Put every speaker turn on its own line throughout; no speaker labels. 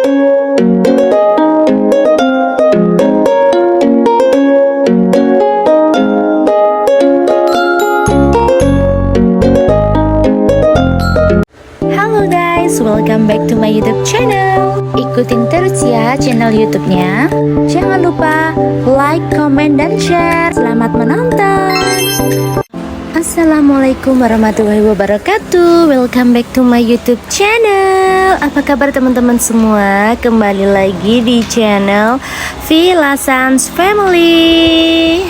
Halo guys, welcome back to my YouTube channel. Ikutin terus ya channel YouTube-nya. Jangan lupa like, comment, dan share. Selamat menonton. Assalamualaikum warahmatullahi wabarakatuh. Welcome back to my YouTube channel. Apa kabar teman-teman semua? Kembali lagi di channel Villa Sans Family.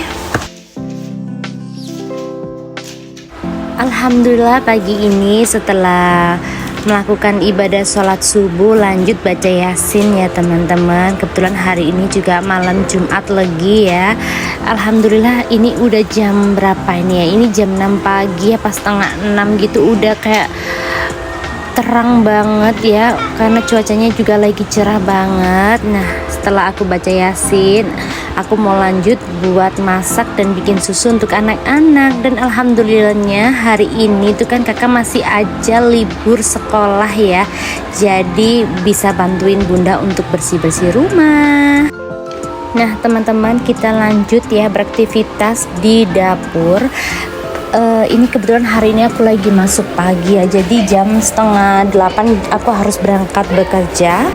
Alhamdulillah pagi ini setelah melakukan ibadah sholat subuh lanjut baca yasin ya teman-teman. Kebetulan hari ini juga malam Jumat Legi ya. Alhamdulillah ini udah jam berapa ini ya? Ini jam 6 pagi ya, pas setengah 6 gitu udah kayak terang banget ya, karena cuacanya juga lagi cerah banget. Nah setelah aku baca yasin, aku mau lanjut buat masak dan bikin susu untuk anak-anak. Dan alhamdulillahnya hari ini tuh kan kakak masih aja libur sekolah ya, jadi bisa bantuin bunda untuk bersih-bersih rumah. Nah teman-teman, kita lanjut ya beraktivitas di dapur. Ini kebetulan hari ini aku lagi masuk pagi ya, jadi jam setengah 8 aku harus berangkat bekerja.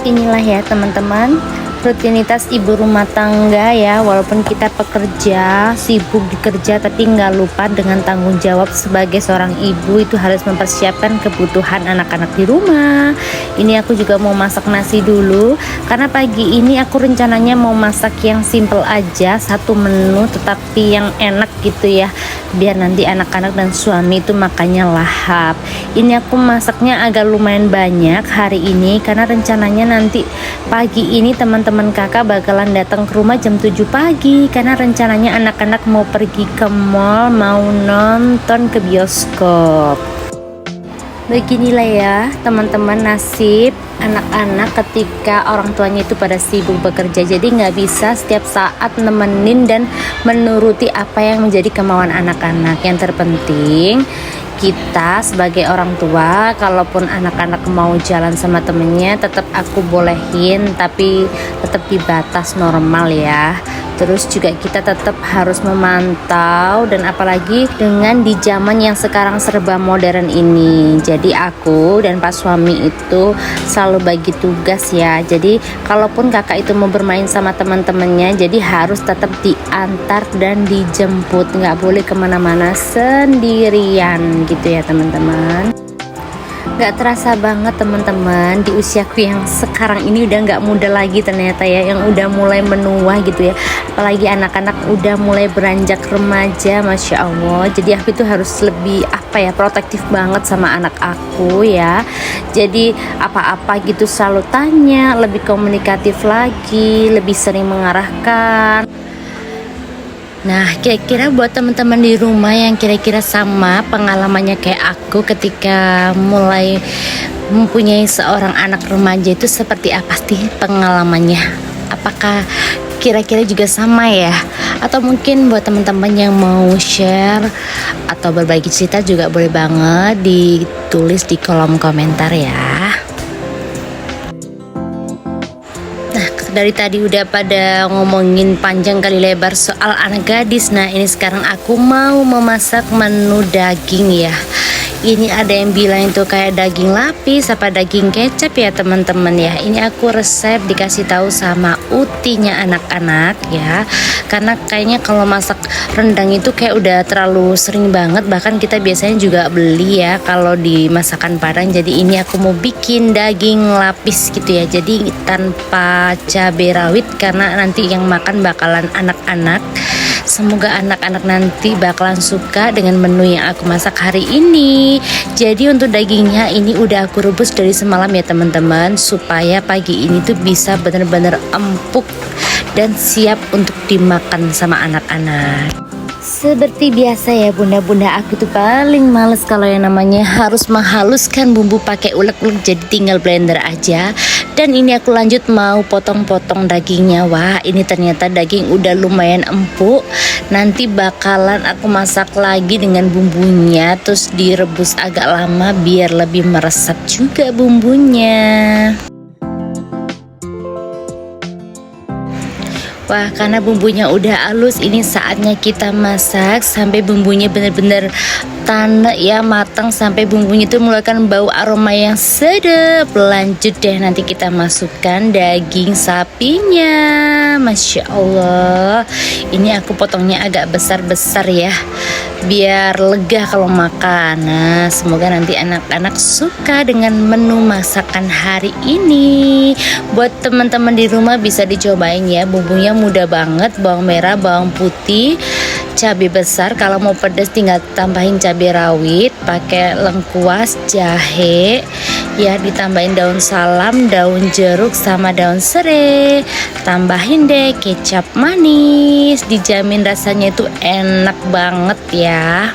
Inilah ya teman-teman rutinitas ibu rumah tangga ya, walaupun kita pekerja, sibuk bekerja, tapi nggak lupa dengan tanggung jawab sebagai seorang ibu itu harus mempersiapkan kebutuhan anak-anak di rumah. Ini aku juga mau masak nasi dulu, karena pagi ini aku rencananya mau masak yang simple aja, satu menu tetapi yang enak gitu ya, biar nanti anak-anak dan suami itu makannya lahap. Ini aku masaknya agak lumayan banyak hari ini, karena rencananya nanti pagi ini teman-teman kakak bakalan datang ke rumah jam 7 pagi, karena rencananya anak-anak mau pergi ke mall, mau nonton ke bioskop. Beginilah ya teman-teman nasib anak-anak ketika orang tuanya itu pada sibuk bekerja, jadi nggak bisa setiap saat nemenin dan menuruti apa yang menjadi kemauan anak-anak. Yang terpenting kita sebagai orang tua, kalaupun anak-anak mau jalan sama temennya tetap aku bolehin, tapi tetap di batas normal ya. Terus juga kita tetap harus memantau, dan apalagi dengan di zaman yang sekarang serba modern ini. Jadi aku dan Pak suami itu selalu bagi tugas ya. Jadi kalaupun kakak itu mau bermain sama teman-temannya, jadi harus tetap diantar dan dijemput, nggak boleh kemana-mana sendirian gitu ya teman-teman. Gak terasa banget teman-teman, di usiaku yang sekarang ini udah gak muda lagi ternyata ya, yang udah mulai menua gitu ya. Apalagi anak-anak udah mulai beranjak remaja, Masya Allah. Jadi aku itu harus lebih protektif banget sama anak aku ya. Jadi apa-apa gitu selalu tanya, lebih komunikatif lagi, lebih sering mengarahkan. Nah kira-kira buat teman-teman di rumah yang kira-kira sama pengalamannya kayak aku ketika mulai mempunyai seorang anak remaja, itu seperti apa sih pengalamannya? Apakah kira-kira juga sama ya? Atau mungkin buat teman-teman yang mau share atau berbagi cerita juga boleh banget ditulis di kolom komentar ya. Dari tadi udah pada ngomongin panjang kali lebar soal anak gadis. Nah ini sekarang aku mau memasak menu daging ya. Ini ada yang bilang itu kayak daging lapis apa daging kecap ya teman-teman ya. Ini aku resep dikasih tahu sama utinya anak-anak ya. Karena kayaknya kalau masak rendang itu kayak udah terlalu sering banget, bahkan kita biasanya juga beli ya kalau di masakan Padang. Jadi ini aku mau bikin daging lapis gitu ya. Jadi tanpa cabai rawit, karena nanti yang makan bakalan anak-anak. Semoga anak-anak nanti bakalan suka dengan menu yang aku masak hari ini. Jadi untuk dagingnya ini udah aku rebus dari semalam ya teman-teman, supaya pagi ini tuh bisa bener-bener empuk dan siap untuk dimakan sama anak-anak. Seperti biasa ya bunda-bunda, aku tuh paling males kalau yang namanya harus menghaluskan bumbu pakai ulek-ulek, jadi tinggal blender aja. Dan ini aku lanjut mau potong-potong dagingnya. Wah ini ternyata daging udah lumayan empuk. Nanti bakalan aku masak lagi dengan bumbunya, terus direbus agak lama biar lebih meresap juga bumbunya. Wah, karena bumbunya udah halus, ini saatnya kita masak sampai bumbunya bener-bener tanek ya, matang sampai bumbunya itu mengeluarkan bau aroma yang sedap. Lanjut deh, nanti kita masukkan daging sapinya. Masya Allah, ini aku potongnya agak besar-besar ya, biar lega kalau makan. Nah, semoga nanti anak-anak suka dengan menu masakan hari ini. Buat teman-teman di rumah bisa dicobain ya, bumbunya mudah banget. Bawang merah, bawang putih, cabai besar. Kalau mau pedas tinggal tambahin cabai rawit, pakai lengkuas, jahe ya, ditambahin daun salam, daun jeruk sama daun serai. Tambahin deh kecap manis, dijamin rasanya itu enak banget ya.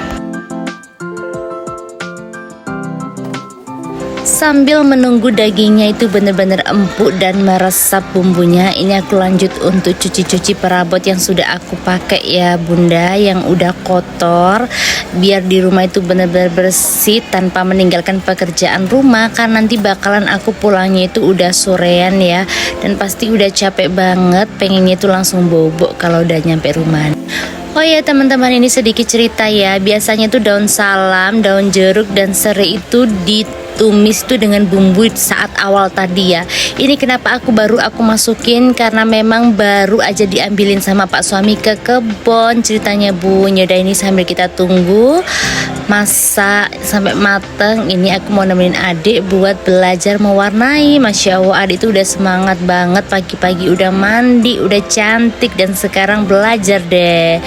Sambil menunggu dagingnya itu benar-benar empuk dan meresap bumbunya, ini aku lanjut untuk cuci-cuci perabot yang sudah aku pakai ya bunda, yang udah kotor, biar di rumah itu benar-benar bersih tanpa meninggalkan pekerjaan rumah. Karena nanti bakalan aku pulangnya itu udah sorean ya, dan pasti udah capek banget, pengennya itu langsung bobok kalau udah nyampe rumah. Oh ya teman-teman, ini sedikit cerita ya. Biasanya tuh daun salam, daun jeruk dan serai itu ditumis tuh dengan bumbu saat awal tadi ya. Ini kenapa baru aku masukin, karena memang baru aja diambilin sama Pak suami ke kebon ceritanya Bu. Yaudah, ini sambil kita tunggu masak sampai mateng, ini aku mau nemenin adik buat belajar mewarnai. Masya Allah, adik itu udah semangat banget, pagi-pagi udah mandi, udah cantik, dan sekarang belajar deh.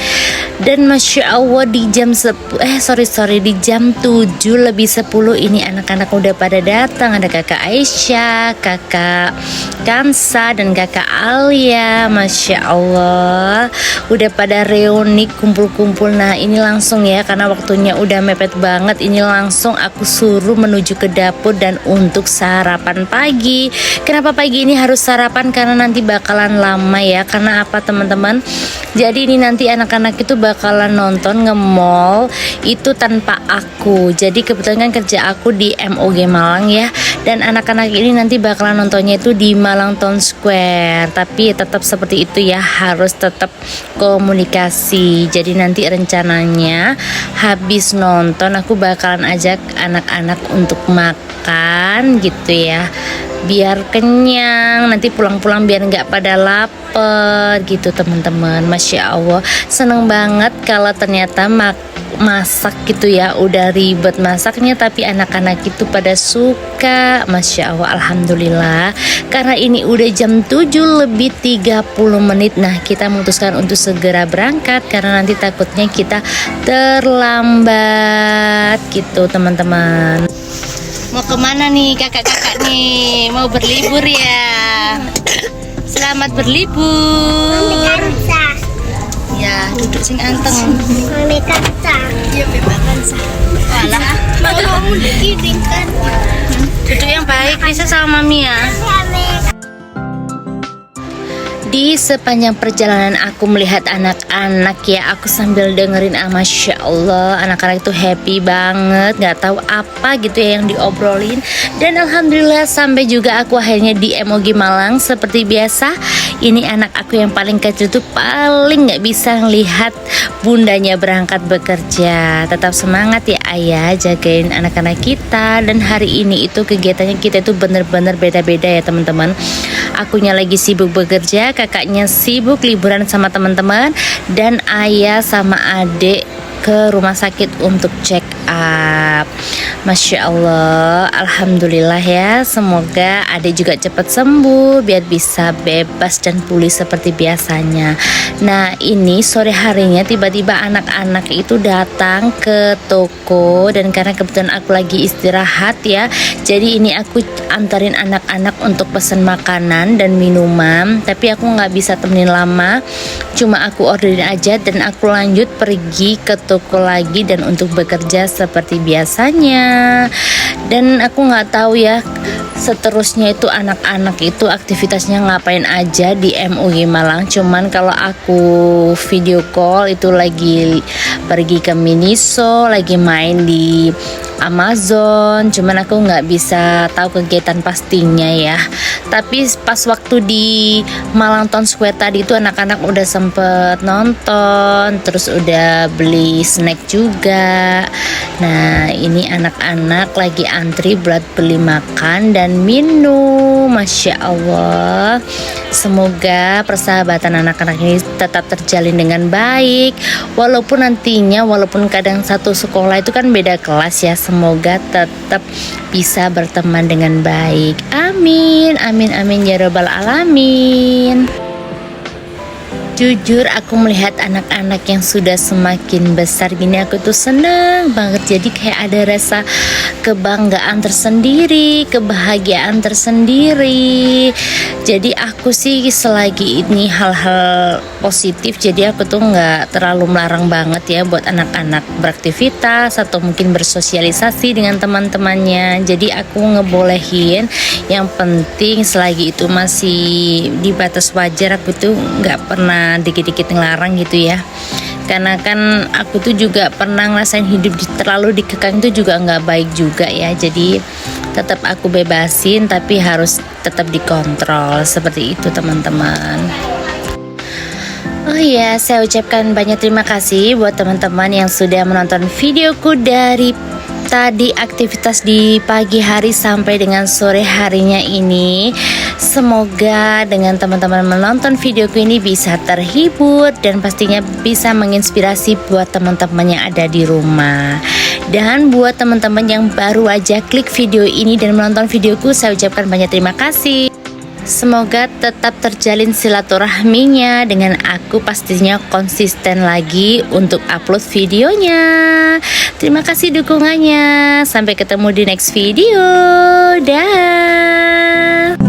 Dan Masya Allah di jam di jam 7 lebih 10 ini anak-anak udah pada datang. Ada kakak Aisyah, kakak Kansa, dan kakak Alia. Masya Allah udah pada reuni, kumpul-kumpul. Nah ini langsung ya, karena waktunya udah mepet banget, ini langsung aku suruh menuju ke dapur dan untuk sarapan pagi. Kenapa pagi ini harus sarapan? Karena nanti bakalan lama ya. Karena apa teman-teman? Jadi ini nanti anak-anak itu bakalan nonton nge-mall itu tanpa aku. Jadi kebetulan kan kerja aku di MOG Malang ya, dan anak-anak ini nanti bakalan nontonnya itu di Malang Town Square. Tapi tetap seperti itu ya, harus tetap komunikasi. Jadi nanti rencananya habis nonton aku bakalan ajak anak-anak untuk makan gitu ya, biar kenyang, nanti pulang-pulang biar nggak pada lapar gitu teman-teman. Masya Allah, seneng banget kalau ternyata masak gitu ya, udah ribet masaknya tapi anak-anak itu pada suka. Masya Allah, alhamdulillah. Karena ini udah jam 7 lebih 30 menit. Nah kita memutuskan untuk segera berangkat karena nanti takutnya kita terlambat gitu teman-teman. Mau kemana nih kakak-kakak nih? Mau berlibur ya? Selamat berlibur. Ya, duduk sing anteng.
Mami Kansa. Iya, Mbak Kansa.
Walah,
Mau dikiring kan?
duduk yang baik Lisa sama Mami ya. Di sepanjang perjalanan aku melihat anak-anak ya, aku sambil dengerin Masya Allah, anak-anak itu happy banget, nggak tahu apa gitu ya yang diobrolin. Dan alhamdulillah sampai juga aku akhirnya di MOG Malang. Seperti biasa, ini anak aku yang paling kecil tuh paling nggak bisa ngelihat bundanya berangkat bekerja. Tetap semangat ya ayah, jagain anak-anak kita. Dan hari ini itu kegiatannya kita itu bener-bener beda-beda ya teman-teman. Akunya lagi sibuk bekerja, kakaknya sibuk liburan sama teman-teman, dan ayah sama adik ke rumah sakit untuk check up. Masya Allah, alhamdulillah ya. Semoga adik juga cepat sembuh biar bisa bebas dan pulih seperti biasanya. Nah ini sore harinya tiba-tiba anak-anak itu datang ke toko, dan karena kebetulan aku lagi istirahat ya, jadi ini aku antarin anak-anak untuk pesan makanan dan minuman. Tapi aku nggak bisa temenin lama, cuma aku orderin aja dan aku lanjut pergi ke toko lagi dan untuk bekerja seperti biasanya. Dan aku nggak tahu ya seterusnya itu anak-anak itu aktivitasnya ngapain aja di MUI Malang. Cuman kalau aku video call itu lagi pergi ke Miniso, lagi main di Amazon. Cuman aku nggak bisa tahu kegiatan pastinya ya. Tapi pas waktu di Malang Town Square tadi itu anak-anak udah sempet nonton, terus udah beli snack juga. Nah ini anak-anak lagi antri buat beli makan dan minum. Masya Allah, semoga persahabatan anak-anak ini tetap terjalin dengan baik. Walaupun nantinya, walaupun kadang satu sekolah itu kan beda kelas ya, semoga tetap bisa berteman dengan baik. Amin, amin, amin ya robbal alamin. Jujur aku melihat anak-anak yang sudah semakin besar gini, aku tuh seneng banget. Jadi kayak ada rasa kebanggaan tersendiri, kebahagiaan tersendiri. Jadi aku sih selagi ini hal-hal positif, jadi aku tuh nggak terlalu melarang banget ya buat anak-anak beraktivitas atau mungkin bersosialisasi dengan teman-temannya. Jadi aku ngebolehin, yang penting selagi itu masih di batas wajar, aku tuh nggak pernah dikit-dikit ngelarang gitu ya. Karena kan aku tuh juga pernah ngerasain hidup terlalu dikekang itu juga nggak baik juga ya. Jadi tetap aku bebasin, tapi harus tetap dikontrol seperti itu teman-teman. Oh iya, saya ucapkan banyak terima kasih buat teman-teman yang sudah menonton videoku dari tadi aktivitas di pagi hari sampai dengan sore harinya ini. Semoga dengan teman-teman menonton videoku ini bisa terhibur dan pastinya bisa menginspirasi buat teman-teman yang ada di rumah. Dan buat teman-teman yang baru aja klik video ini dan menonton videoku, saya ucapkan banyak terima kasih. Semoga tetap terjalin silaturahminya dengan aku, pastinya konsisten lagi untuk upload videonya. Terima kasih dukungannya. Sampai ketemu di next video. Dah.